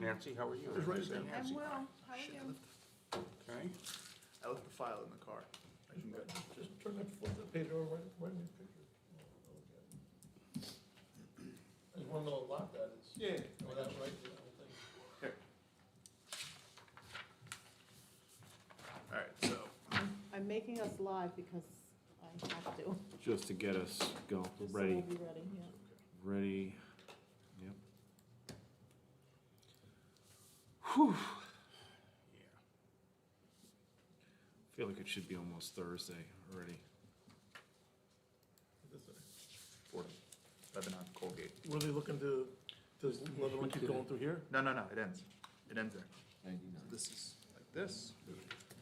Nancy, how are you? Just write it down. Nancy. I'm well, how are you? Okay. I left the file in the car. You got- Just turn that page over, write me a picture. I just wanna know what lot that is. Yeah. Oh, that's right, the whole thing. Here. All right, so, I'm making us live because I have to. Just to get us go, Just so ready, we'll be ready, yeah. ready, yep. Whew. Yeah. Feel like it should be almost Thursday already. This is- 40, Lebanon, Colgate. Were they looking to, does Lebanon keep going through here? No, it ends. It ends there. So this is like this.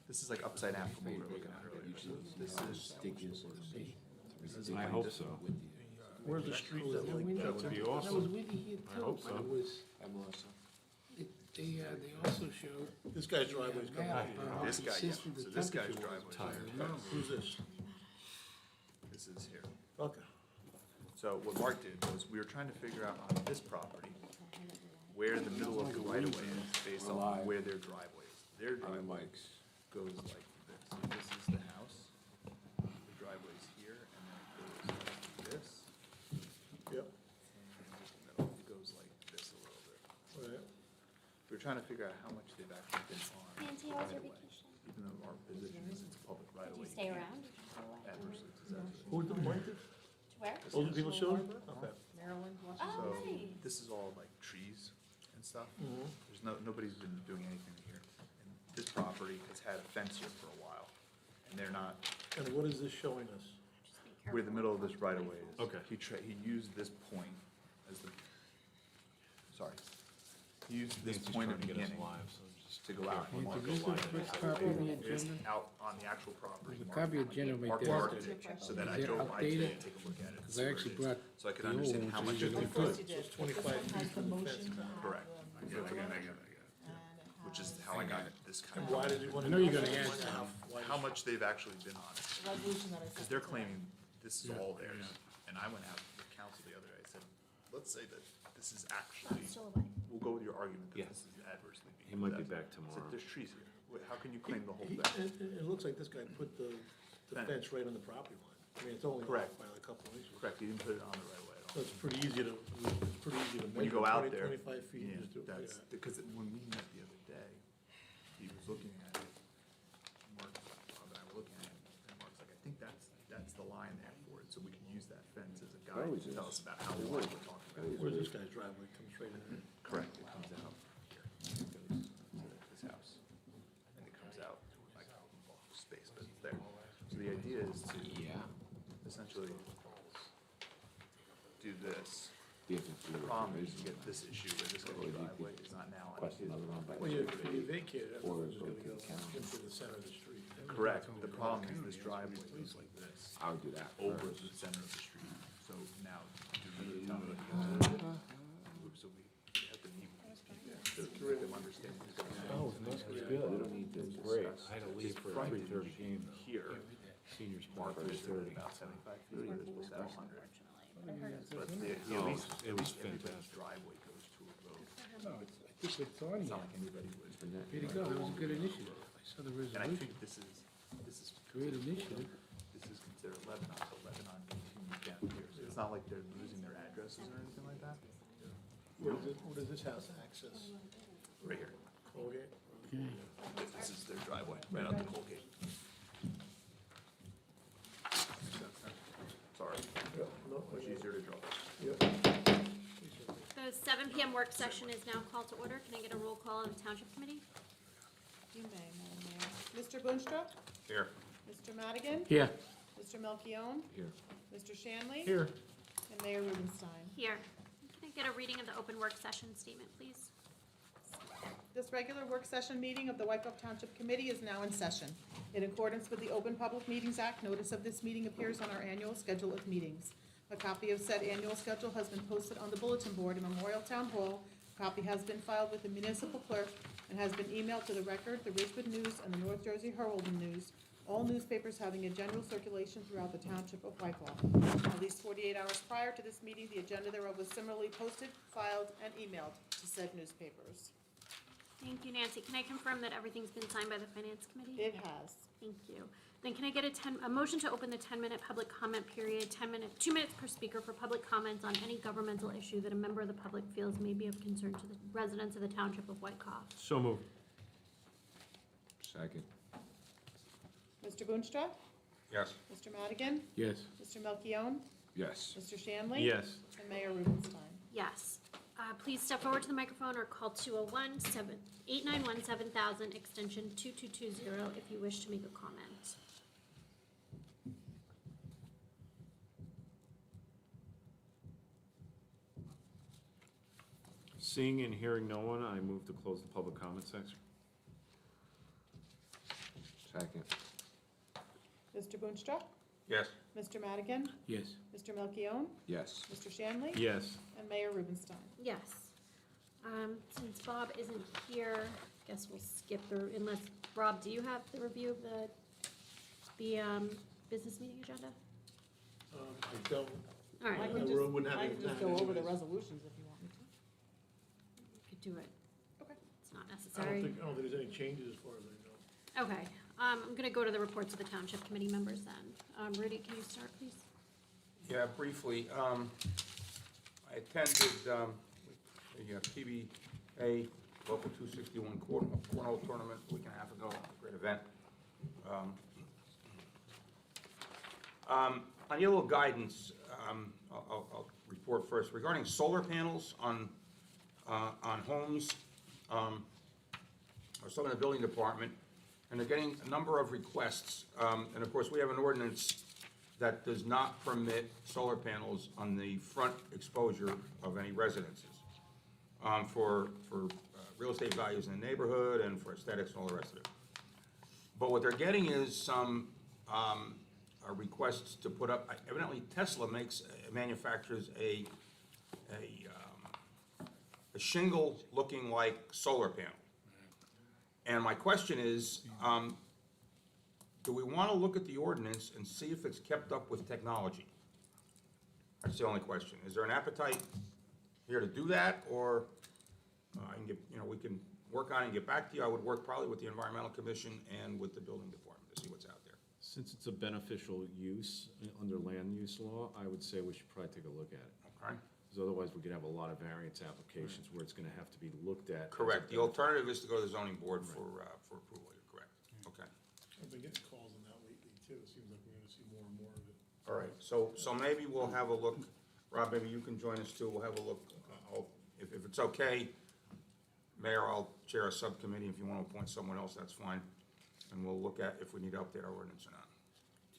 This is like upside down from what we were looking at earlier. So this is I like hope this. so. Where's the street that like That juts would be into? That was awesome. windy here I too, hope but so. it was, they also showed. This guy's driveway's coming map out here. on how This guy, yeah. consistent the So this guy's temperature was. driveway. Who's this? This is here. Okay. So what Mark did was we were trying to figure out on this property where the middle of the right of way is based on where their driveway is. Their driveway goes like this. This is the house. The driveway's here and then it goes like this. Yep. And in the middle, it goes like this a little bit. Right. We were trying to figure out how much they've actually been on. Nancy, how was your right-of-way. vacation? Even though our position is it's a public right Did of way. you stay around? Did you go away? Adversely possessed. Who's the plaintiff? To where? Oh, the people showed? Okay. Maryland, Oh, Washington. So nice. this is all like trees and stuff. Mhm. There's nobody's been doing anything here. And this property has had a fence here for a while. And they're not, And what is this showing us? Just be careful. where the middle of this right of way is. Okay. He used this point as the, sorry. He used this Nancy's point trying of to get us beginning live, so just to go out and mark Nancy, a this is line. the first copy of the It's agenda. out on the actual property. There's a marked copy of on- agenda right marked there. marked it, so that I Is it drove by today updated? and take a look at it. and Because see I where actually it is, brought so I could the old understand one, how so much you it can would put- cost. It's 25 feet from the fence. Correct. Which is how I got this kind And of. why did you want I to? know you're gonna ask How- why How much they've actually been on it. The resolution that I sent. Because they're to claiming this is all theirs. And I went out with council the other day, I said, let's say that this is actually, Still away. we'll go with your argument Yeah. that this is adversely being. He might be possessed. back I said, tomorrow. there's trees here. How can you claim the whole He- thing? It looks like this guy put the Fence. fence right on the property line. I mean, it's only off Correct. by a couple of inches. Correct, you didn't put it on the right way at So all. it's pretty easy to measure. When you go out 20, there. 25 feet. Yeah, just do it. that's, Yeah. because when we met the other day, he was looking at it. Mark, Bob and I were looking at it, and Mark's like, I think that's the line there for it, so we can use that fence as a guide to tell us about how wide we're talking about. Where's this guy's driveway? Comes straight in there. Correct, it comes out here, it goes to this house, and it comes out like space, but it's there. So the idea is to essentially do this. The problem is you get this issue where this guy's driveway is not now on his. Well, you vacate it, it's gonna go into the center of the street. Correct, the problem is this driveway goes like this. I would do that. Over the center of the street, so now, do we tell them, so we have to meet with these people to make them understand who's gonna. Oh, that's good. We don't need to Great. discuss. I had to leave for a 3:30 game though. Here, Seniors Mark park is 3:30. about 75 feet, where it's supposed to have 100. Unfortunately, but I heard it was But Oh, at least, it was everybody's fantastic. driveway goes to a road. No, I think it's on It's here. not like anybody would. Here you go, that was a good initiative. I saw the And I resolution, think this is. great initiative. This is considered Lebanon, so Lebanon continues down here. So it's not like they're losing their addresses or anything like that. Where does this house access? Right here. Colgate? Okay. This is their driveway, right out the Colgate. Sorry, Yeah, no, much easier to draw. Yep. The 7 PM work session is now called to order. Can I get a roll call of the Township Committee? You may, Madam Mayor. Mr. Boonstra? Here. Mr. Madigan? Here. Mr. Melchiong? Here. Mr. Shanley? Here. And Mayor Rubenstein. Here. Can I get a reading of the open work session statement, please? This regular work session meeting of the Wykoff Township Committee is now in session. In accordance with the Open Public Meetings Act, notice of this meeting appears on our annual schedule of meetings. A copy of said annual schedule has been posted on the bulletin board in Memorial Town Hall. A copy has been filed with the municipal clerk and has been emailed to the Record, the Ridgewood News, and the North Jersey Herald and News, all newspapers having a general circulation throughout the Township of Wykoff. At least 48 hours prior to this meeting, the agenda thereof was similarly posted, filed, and emailed to said newspapers. Thank you, Nancy. Can I confirm that everything's been signed by the finance committee? It has. Thank you. Then can I get a motion to open the 10-minute public comment period, 2 minutes per speaker for public comments on any governmental issue that a member of the public feels may be of concern to the residents of the Township of Wykoff? So moved. Second. Mr. Boonstra? Yes. Mr. Madigan? Yes. Mr. Melchiong? Yes. Mr. Shanley? Yes. And Mayor Rubenstein. Yes. Please step forward to the microphone or call 201-891-7000, extension 2220, if you wish to make a comment. Seeing and hearing no one, I move to close the public comment section. Second. Mr. Boonstra? Yes. Mr. Madigan? Yes. Mr. Melchiong? Yes. Mr. Shanley? Yes. And Mayor Rubenstein. Yes. Since Bob isn't here, I guess we'll skip through, unless, Rob, do you have the review of the business meeting agenda? I don't, All right, I we can really wouldn't have I any can just time go over the anyways. resolutions if you want me to. could do it. Okay. It's not I don't necessary. think there's any changes as far as I know. Okay, I'm gonna go to the reports of the township committee members then. Rudy, can you start, please? Yeah, briefly, I attended, the PBA Local 261 cornhole tournament a week and a half ago, great event. I need a little guidance, I'll report first, regarding solar panels on homes. I was talking to the building department, and they're getting a number of requests, and of course, we have an ordinance that does not permit solar panels on the front exposure of any residences, for real estate values in the neighborhood and for aesthetics and all the rest of it. But what they're getting is some requests to put up, evidently Tesla manufactures a shingle looking like solar panel. And my question is, do we want to look at the ordinance and see if it's kept up with technology? That's the only question. Is there an appetite here to do that, or I can get, we can work on it and get back to you? I would work probably with the Environmental Commission and with the Building Department to see what's out there. Since it's a beneficial use under land use law, I would say we should probably take a look at it. Okay? Because otherwise, we could have a lot of variance applications where it's gonna have to be looked at. as a Correct. The benefit. alternative is to go to the zoning board for approval. You're correct. Okay. I've been getting calls on that lately too. It seems like we're gonna see more and more of it. All right. So maybe we'll have a look. Rob, maybe you can join us too. We'll have a look. If it's okay, Mayor, I'll chair a subcommittee. If you want to appoint someone else, that's fine. And we'll look at if we need to update our ordinance or not.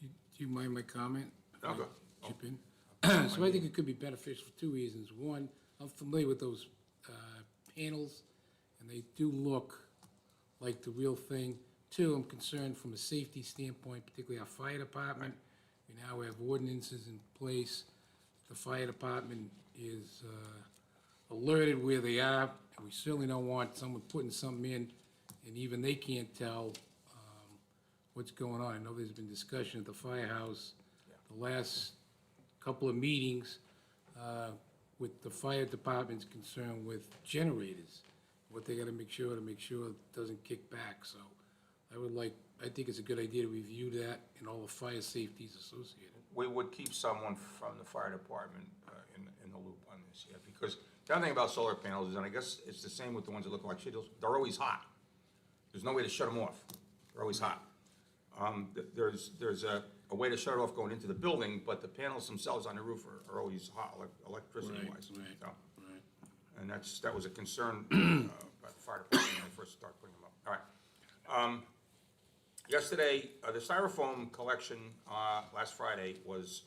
Do you mind my comment? No, go. Chip in? So I think it could be beneficial for two reasons. One, I'm familiar with those panels, and they do look like the real thing. Two, I'm concerned from a safety standpoint, particularly our fire department. We now have ordinances in place. The fire department is alerted where they are, and we certainly don't want someone putting something in, and even they can't tell what's going on. I know there's been discussion at the firehouse, the last couple of meetings, with the fire department's concern with generators, what they gotta make sure it doesn't kick back, so I think it's a good idea to review that and all the fire safeties associated. We would keep someone from the fire department in the loop on this, yeah, because the other thing about solar panels is, and I guess it's the same with the ones that look like shingles, they're always hot. There's no way to shut them off. They're always hot. There's a way to shut it off going into the building, but the panels themselves on the roof are always hot, electricity-wise. Right, So, right. and that was a concern by the fire department when they first started putting them up. All right. Yesterday, the styrofoam collection last Friday was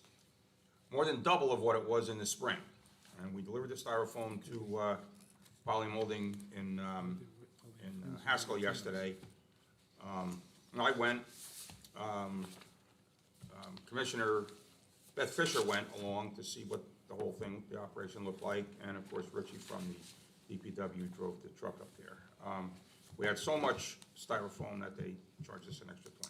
more than double of what it was in the spring. And we delivered the styrofoam to Polymolding in Haskell yesterday. And I went, Commissioner Beth Fisher went along to see what the whole thing, the operation looked like, and of course Richie from the DPW drove the truck up there. We had so much styrofoam that they charged us an extra $25,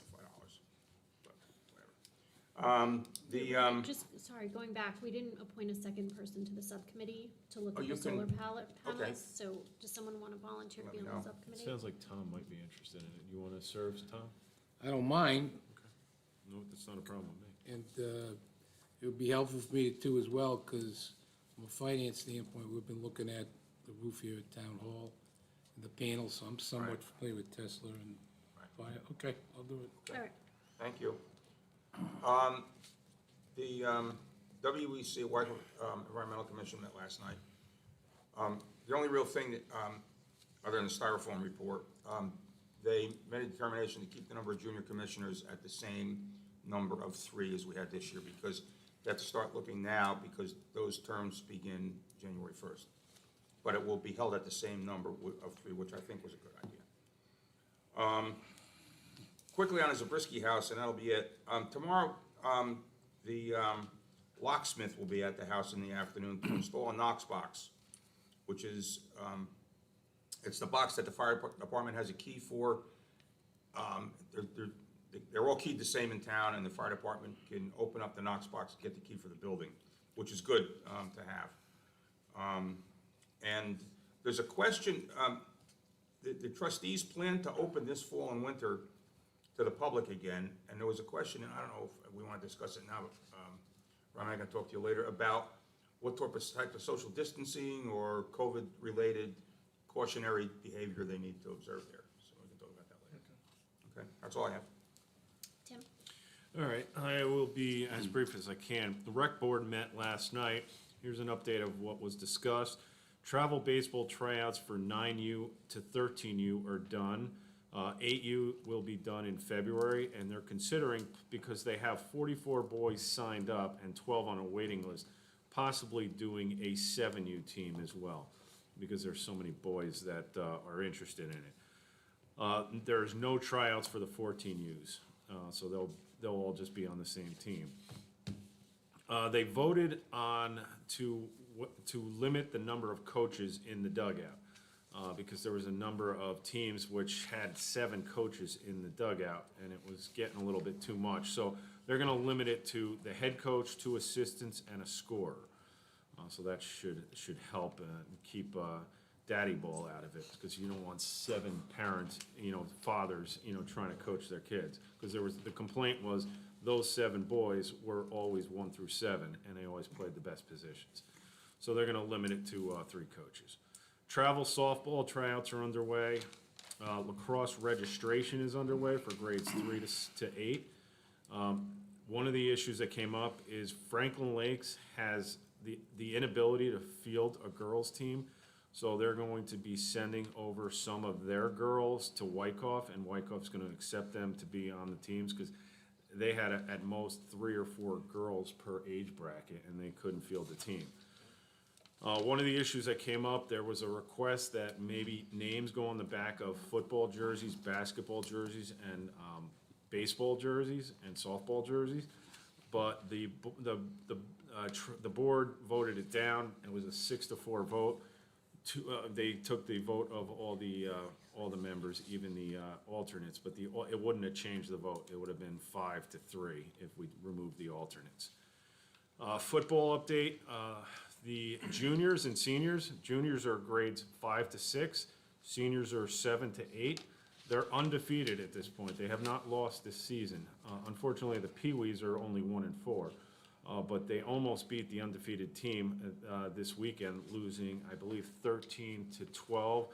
but Just, sorry, going back, we didn't appoint a second person to the subcommittee to look Oh, at you the solar can- panelists, so does someone wanna volunteer to Let be me on the know. subcommittee? Sounds like Tom might be interested in it. You wanna serve, Tom? I don't mind, No, that's not a problem with me. and it would be helpful for me too as well, because from a finance standpoint, we've been looking at the roof here at Town Hall and the panels, so I'm somewhat Right. familiar with Tesla and fire. Okay, I'll do it. All right, Thank you. The WEC, White Environmental Commission met last night. The only real thing that, other than the styrofoam report, they made a determination to keep the number of junior commissioners at the same number of 3 as we had this year, because they have to start looking now, because those terms begin January 1st. But it will be held at the same number of 3, which I think was a good idea. Quickly on the Zabriskie House, and that'll be it. Tomorrow, the locksmith will be at the house in the afternoon to install a Knox box, which is, it's the box that the fire department has a key for. They're all keyed the same in town, and the fire department can open up the Knox box and get the key for the building, which is good to have. And there's a question, the trustees plan to open this fall and winter to the public again, and there was a question, and I don't know if we want to discuss it now, but Ron, I'm going to talk to you later, about what type of social distancing or COVID-related cautionary behavior they need to observe there. So we can talk about that later. Okay, that's all I have. Tim? All right, I will be as brief as I can. The rec board met last night. Here's an update of what was discussed. Travel baseball tryouts for 9U to 13U are done. 8U will be done in February, and they're considering, because they have 44 boys signed up and 12 on a waiting list, possibly doing a 7U team as well, because there's so many boys that are interested in it. There's no tryouts for the 14Us, so they'll all just be on the same team. They voted on to limit the number of coaches in the dugout, because there was a number of teams which had 7 coaches in the dugout, and it was getting a little bit too much. So they're gonna limit it to the head coach, 2 assistants, and a scorer. So that should help keep daddy ball out of it, because you don't want 7 parents, fathers, trying to coach their kids. Because the complaint was those 7 boys were always 1 through 7, and they always played the best positions. So they're gonna limit it to 3 coaches. Travel softball tryouts are underway. Lacrosse registration is underway for grades 3 to 8. One of the issues that came up is Franklin Lakes has the inability to field a girls' team. So they're going to be sending over some of their girls to Wyckoff, and Wyckoff's gonna accept them to be on the teams, because they had at most 3 or 4 girls per age bracket, and they couldn't field the team. One of the issues that came up, there was a request that maybe names go on the back of football jerseys, basketball jerseys, and baseball jerseys and softball jerseys. But the board voted it down. It was a 6-4 vote. They took the vote of all the members, even the alternates, but it wouldn't have changed the vote. It would have been 5-3 if we removed the alternates. Football update. The juniors and seniors, juniors are grades 5 to 6, seniors are 7 to 8. They're undefeated at this point. They have not lost this season. Unfortunately, the Pee-wees are only 1-4, but they almost beat the undefeated team this weekend, losing, I believe, 13-12,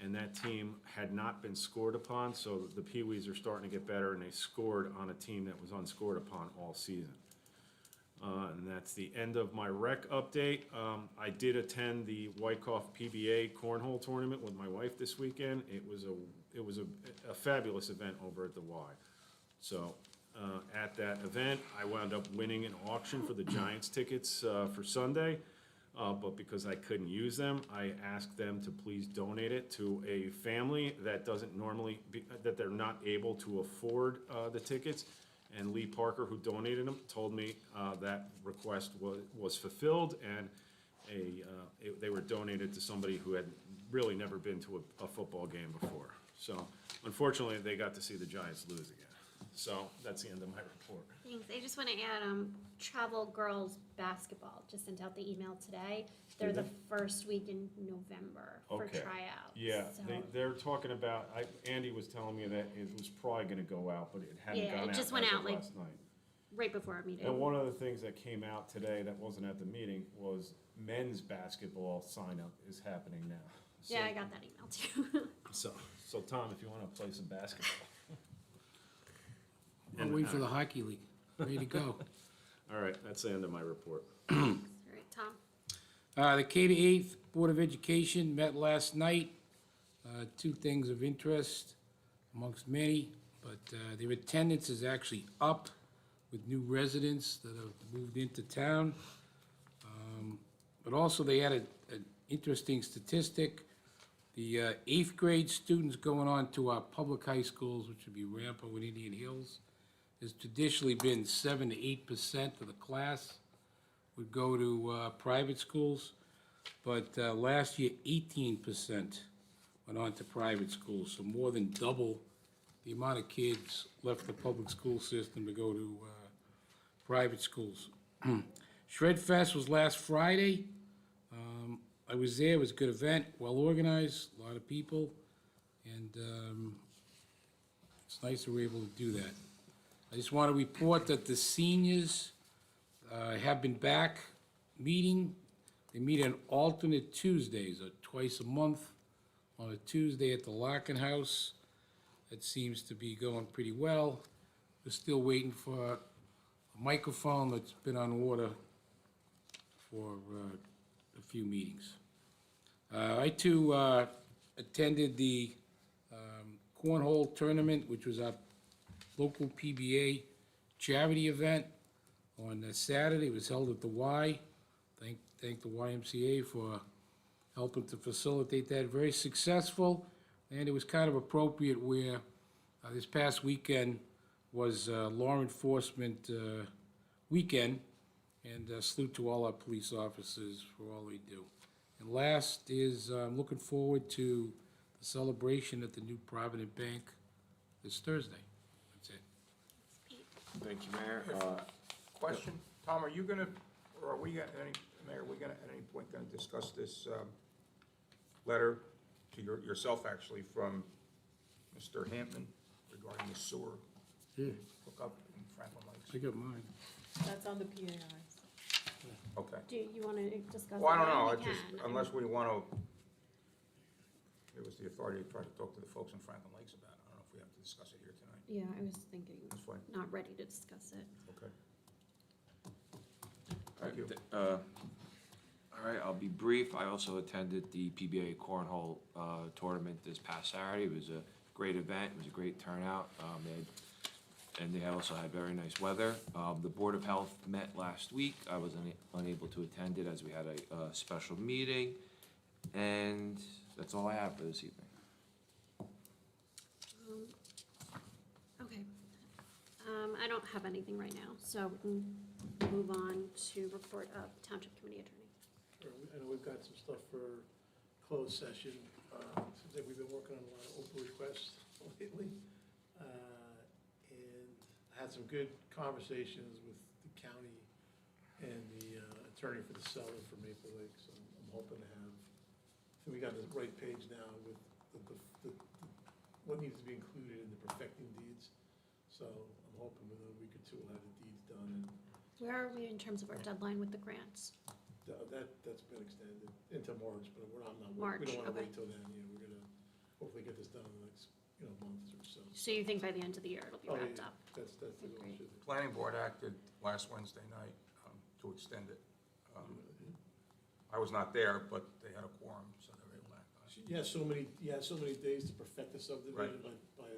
and that team had not been scored upon, so the Pee-wees are starting to get better, and they scored on a team that was unscored upon all season. And that's the end of my rec update. I did attend the Wyckoff PBA Cornhole Tournament with my wife this weekend. It was a fabulous event over at the Y. So at that event, I wound up winning an auction for the Giants tickets for Sunday. But because I couldn't use them, I asked them to please donate it to a family that doesn't normally, that they're not able to afford the tickets. And Lee Parker, who donated them, told me that request was fulfilled, and they were donated to somebody who had really never been to a football game before. So unfortunately, they got to see the Giants lose again. So that's the end of my report. Thanks. I just want to add, travel girls basketball just sent out the email today. They're Did the they? first week in November for Okay. tryouts. Yeah, So, they're talking about, Andy was telling me that it was probably gonna go out, but it hadn't Yeah, gone it out just as went of out, like, last night. right before our meeting. And one of the things that came out today that wasn't at the meeting was men's basketball sign up is happening now. Yeah, I got that email too. So Tom, if you wanna play some basketball. I'll wait for the hockey league, ready to go. All right, that's the end of my report. All right, Tom. The K-8 Board of Education met last night. Two things of interest amongst many, but their attendance is actually up with new residents that have moved into town. But also, they had an interesting statistic. The 8th grade students going on to our public high schools, which would be Rampa and Indian Hills, has traditionally been 7 to 8% of the class would go to private schools. But last year, 18% went on to private schools, so more than double the amount of kids left the public school system to go to private schools. Shred Fest was last Friday. I was there, it was a good event, well-organized, a lot of people, and it's nice that we're able to do that. I just want to report that the seniors have been back meeting. They meet on alternate Tuesdays, or twice a month, on a Tuesday at the Larkin House. That seems to be going pretty well. We're still waiting for a microphone that's been on order for a few meetings. I too attended the cornhole tournament, which was our local PBA charity event on Saturday. It was held at the Y. Thank the YMCA for helping to facilitate that. Very successful, and it was kind of appropriate where this past weekend was law enforcement weekend, and salute to all our police officers for all they do. And last is, I'm looking forward to the celebration at the new Provident Bank this Thursday. That's it. Thank you, Mayor. Question, Tom, are you gonna, or are we at any, Mayor, are we gonna, at any point gonna discuss this, letter to yourself, actually, from Mr. Hampton regarding the sewer Yeah, hookup in Franklin Lakes? I got mine. That's on the PAI. Okay. Do you want to discuss? Well, I don't that? know, I We just, can. unless we wanna, it was the authority to try to talk to the folks in Franklin Lakes about it. I don't know if we have to discuss it here tonight. Yeah, I was thinking, That's fine. not ready to discuss it. Okay. Thank you. All right, I'll be brief. I also attended the PBA Cornhole tournament this past Saturday. It was a great event. It was a great turnout. And they also had very nice weather. The Board of Health met last week. I was unable to attend it as we had a special meeting. And that's all I have for this evening. Okay. I don't have anything right now, so we can move on to report of Township Committee Attorney. Sure, I know we've got some stuff for closed session. Seems like we've been working on a lot of open requests lately. And had some good conversations with the county and the attorney for the seller for Maple Lake. So I'm hoping to have, I think we got the right page now with what needs to be included in the perfecting deeds. So I'm hoping within a week or two we'll have the deeds done, and Where are we in terms of our deadline with the grants? that's been extended into March, but we don't March, want to okay. wait till then. We're gonna hopefully get this done in the next, month or so. So you think by the end of the year it'll be Oh, wrapped yeah, up? That's the goal. Great. should be. Planning Board acted last Wednesday night to extend it. I was not there, but they had a quorum, so they were able to act on it. You have so many days to perfect the subdivision by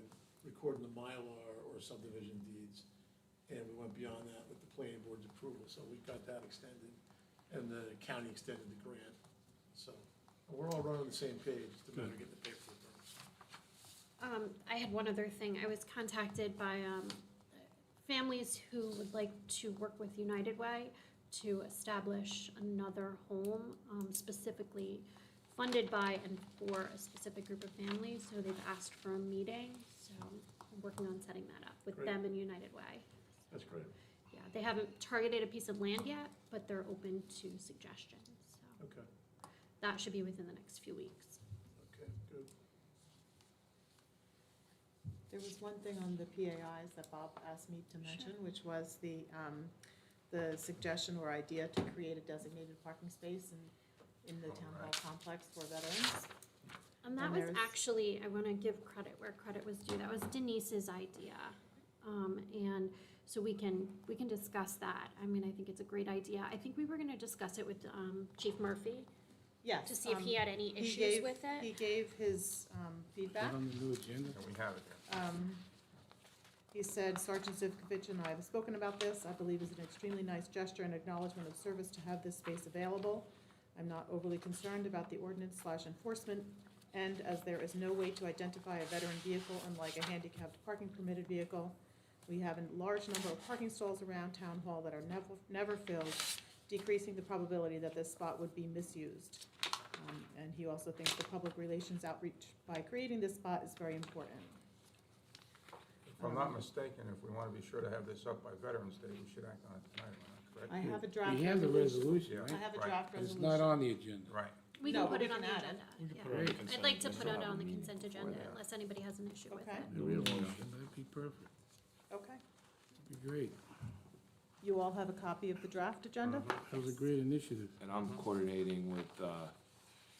recording the Mylar or subdivision deeds. And we went beyond that with the planning board's approval, so we got that extended, and the county extended the grant. So we're all running on the same page, to matter of getting the paperwork done. I had one other thing. I was contacted by families who would like to work with United Way to establish another home, specifically funded by and for a specific group of families. So they've asked for a meeting. So working on setting that up with Great. them and United Way. That's great. Yeah, they haven't targeted a piece of land yet, but they're open to suggestions, so Okay, that should be within the next few weeks. okay, good. There was one thing on the PAIs that Bob asked me to mention, which was the suggestion or idea to create a designated parking space in the town hall complex for veterans. And that And was there's- actually, I want to give credit where credit was due. That was Denise's idea. And so we can discuss that. I mean, I think it's a great idea. I think we were going to discuss it with Chief Murphy Yes. to see if he had any he issues gave- with it. He gave his feedback. Is that on the new agenda? And we have it here. He said, Sergeant Zivkovich and I have spoken about this. I believe it's an extremely nice gesture and acknowledgement of service to have this space available. I'm not overly concerned about the ordinance/enforcement, and as there is no way to identify a veteran vehicle unlike a handicapped parking permitted vehicle. We have a large number of parking stalls around Town Hall that are never filled, decreasing the probability that this spot would be misused. And he also thinks the public relations outreach by creating this spot is very important. If I'm not mistaken, if we want to be sure to have this up by Veterans Day, we should act on it tonight, am I correct? I have a draft We have the resolution, Yeah. I right? have a Right. draft But it's resolution. not on the agenda. Right. We No, can but put we it on can the add it. agenda. We could Yeah. put it on the Great. consent I'd like to agenda. put it on the consent agenda that. unless anybody has an issue with Okay. it. The real motion, that'd be perfect. Okay. That'd be great. You all have a copy of the draft agenda? That was a great initiative. And I'm coordinating with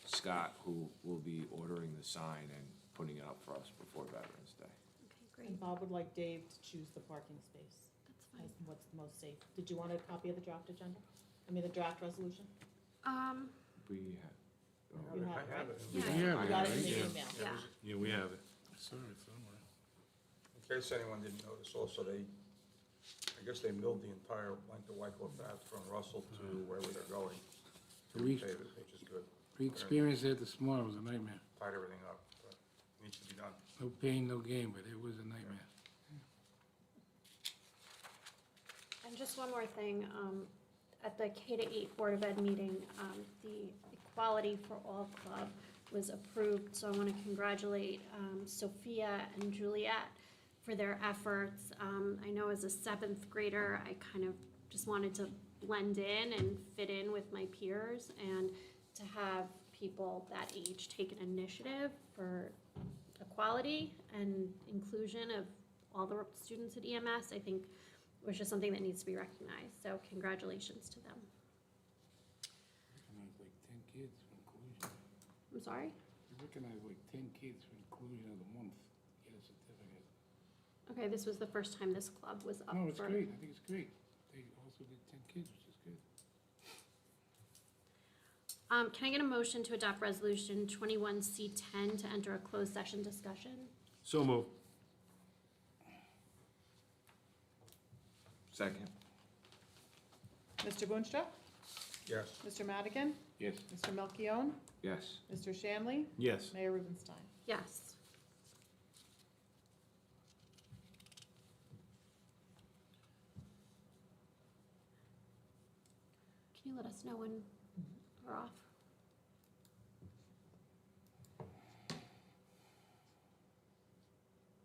Scott, who will be ordering the sign and putting it up for us before Veterans Day. Okay, great. And Bob would like Dave to choose the parking space That's fine. as what's the most safe. Did you want a copy of the draft agenda? I mean, the draft resolution? We have, You I have it, have right? it. You Yeah, got it in the yeah. email. Yeah. Yeah, we have it. I saw it somewhere. In case anyone didn't notice, also, I guess they milled the entire length of Wyckoff Ave from Russell to wherever they're going. So we- Pave it, which is good. We experienced that this morning, it was a nightmare. Tied everything up, but it needs to be done. No pain, no gain, but it was a nightmare. And just one more thing, at the K-8 Board of Ed meeting, the Equality for All Club was approved, so I want to congratulate Sophia and Juliet for their efforts. I know as a seventh grader, I kind of just wanted to blend in and fit in with my peers, and to have people that age take an initiative for equality and inclusion of all the students at EMS, I think was just something that needs to be recognized, so congratulations to them. Recognized like 10 kids for inclusion. I'm sorry? We recognized like 10 kids for inclusion of the month, get a certificate. Okay, this was the first time this club was up No, it's for. great, I think it's great. They also did 10 kids, which is good. Can I get a motion to adopt resolution 21C10 to enter a closed session discussion? So move. second? Mr. Boonstra? Yes. Mr. Madigan? Yes. Mr. Melchiong? Yes. Mr. Shanley? Yes. Mayor Rubenstein? Yes. Can you let us know when we're off?